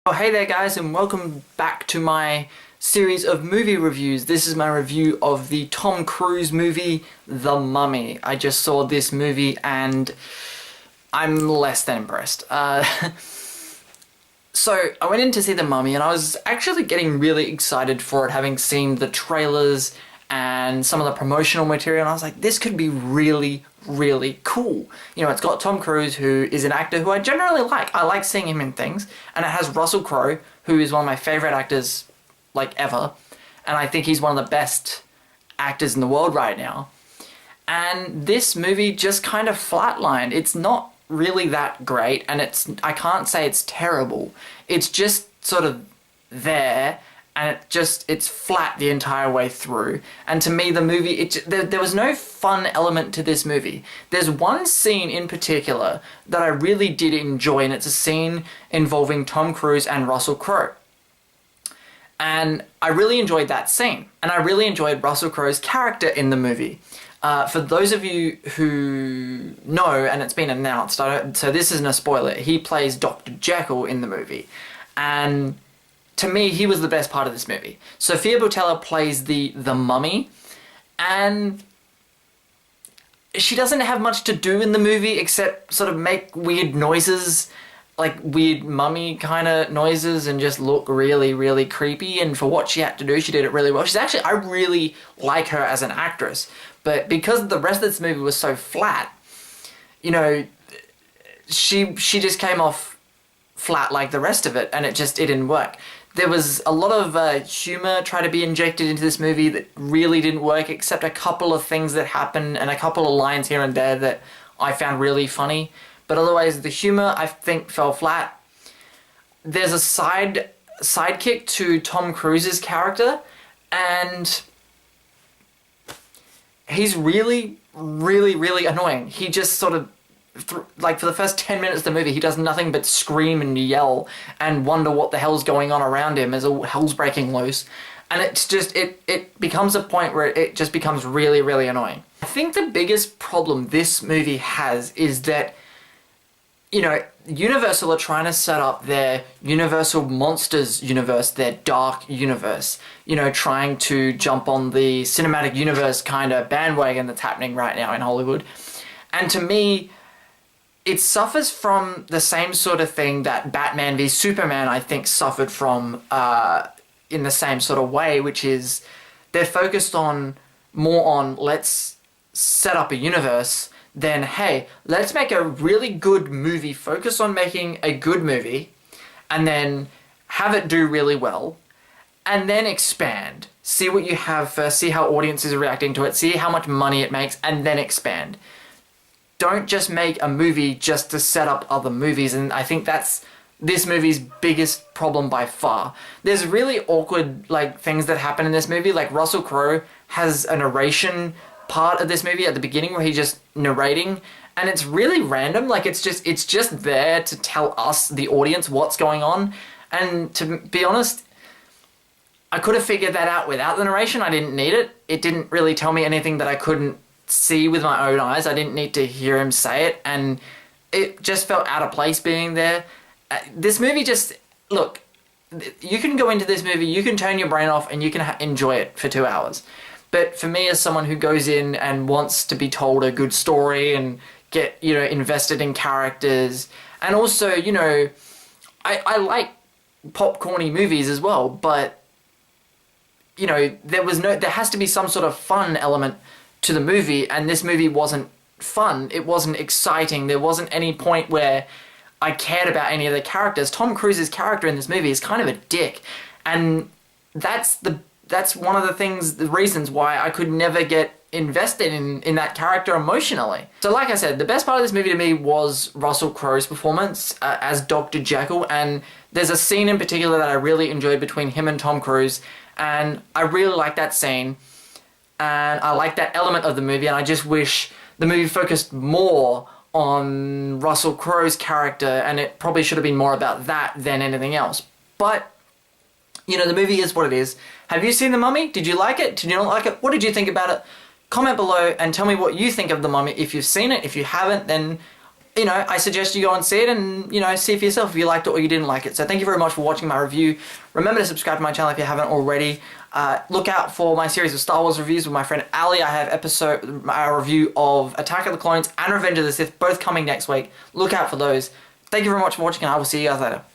Oh, hey there guys, and welcome back to my series of movie reviews. This is my review of the Tom Cruise movie, The Mummy. I just saw this movie and I'm less than impressed. So I went in to see The Mummy and I was actually getting really excited for it, having seen the trailers and some of the promotional material, and I was like, this could be really, really cool. You know, it's got Tom Cruise, who is an actor who I generally like. I like seeing him in things. And it has Russell Crowe, who is one of my favorite actors, like, ever. And I think he's one of the best actors in the world right now. And this movie just kind of flatlined. It's not really that great, and I can't say it's terrible. It's just sort of there, and it's flat the entire way through. And to me, the movie, there was no fun element to this movie. There's one scene in particular that I really did enjoy, and it's a scene involving Tom Cruise and Russell Crowe. And I really enjoyed that scene, and I really enjoyed Russell Crowe's character in the movie. For those of you who know, and it's been announced, so this isn't a spoiler, he plays Dr. Jekyll in the movie. And to me, he was the best part of this movie. Sofia Boutella plays the mummy, and she doesn't have much to do in the movie except sort of make weird noises, like weird mummy kind of noises, and just look really, really creepy. And for what she had to do, she did it really well. I really like her as an actress, but because the rest of this movie was so flat, you know, she just came off flat like the rest of it, and it didn't work. There was a lot of humor tried to be injected into this movie that really didn't work, except a couple of things that happened and a couple of lines here and there that I found really funny. But otherwise, the humor, I think, fell flat. There's a sidekick to Tom Cruise's character, and he's really, really, really annoying. He just sort of, like, for the first 10 minutes of the movie, he does nothing but scream and yell and wonder what the hell's going on around him as all hell's breaking loose. And it's just, it becomes a point where it just becomes really, really annoying. I think the biggest problem this movie has is that, you know, Universal are trying to set up their Universal Monsters universe, their dark universe, you know, trying to jump on the cinematic universe kind of bandwagon that's happening right now in Hollywood. And to me, it suffers from the same sort of thing that Batman v Superman, I think, suffered from in the same sort of way, which is they're focused more on let's set up a universe than, hey, let's make a really good movie, focus on making a good movie, and then have it do really well, and then expand. See what you have first, see how audiences are reacting to it, see how much money it makes, and then expand. Don't just make a movie just to set up other movies, and I think that's this movie's biggest problem by far. There's really awkward, like, things that happen in this movie, like Russell Crowe has a narration part of this movie at the beginning where he's just narrating, and it's really random. Like, it's just there to tell us, the audience, what's going on. And to be honest, I could have figured that out without the narration. I didn't need it. It didn't really tell me anything that I couldn't see with my own eyes. I didn't need to hear him say it, and it just felt out of place being there. This movie just, look, you can go into this movie, you can turn your brain off, and you can enjoy it for 2 hours. But for me, as someone who goes in and wants to be told a good story and get, you know, invested in characters, and also, you know, I like popcorny movies as well, but, you know, there has to be some sort of fun element to the movie, and this movie wasn't fun. It wasn't exciting. There wasn't any point where I cared about any of the characters. Tom Cruise's character in this movie is kind of a dick, and that's one of the reasons why I could never get invested in that character emotionally. So like I said, the best part of this movie to me was Russell Crowe's performance as Dr. Jekyll, and there's a scene in particular that I really enjoyed between him and Tom Cruise, and I really like that scene, and I like that element of the movie, and I just wish the movie focused more on Russell Crowe's character, and it probably should have been more about that than anything else. But, you know, the movie is what it is. Have you seen The Mummy? Did you like it? Did you not like it? What did you think about it? Comment below and tell me what you think of The Mummy. If you've seen it, if you haven't, then you know, I suggest you go and see it and, you know, see for yourself if you liked it or you didn't like it. So thank you very much for watching my review. Remember to subscribe to my channel if you haven't already. Look out for my series of Star Wars reviews with my friend Ali. I have my review of Attack of the Clones and Revenge of the Sith, both coming next week. Look out for those. Thank you very much for watching, and I will see you guys later.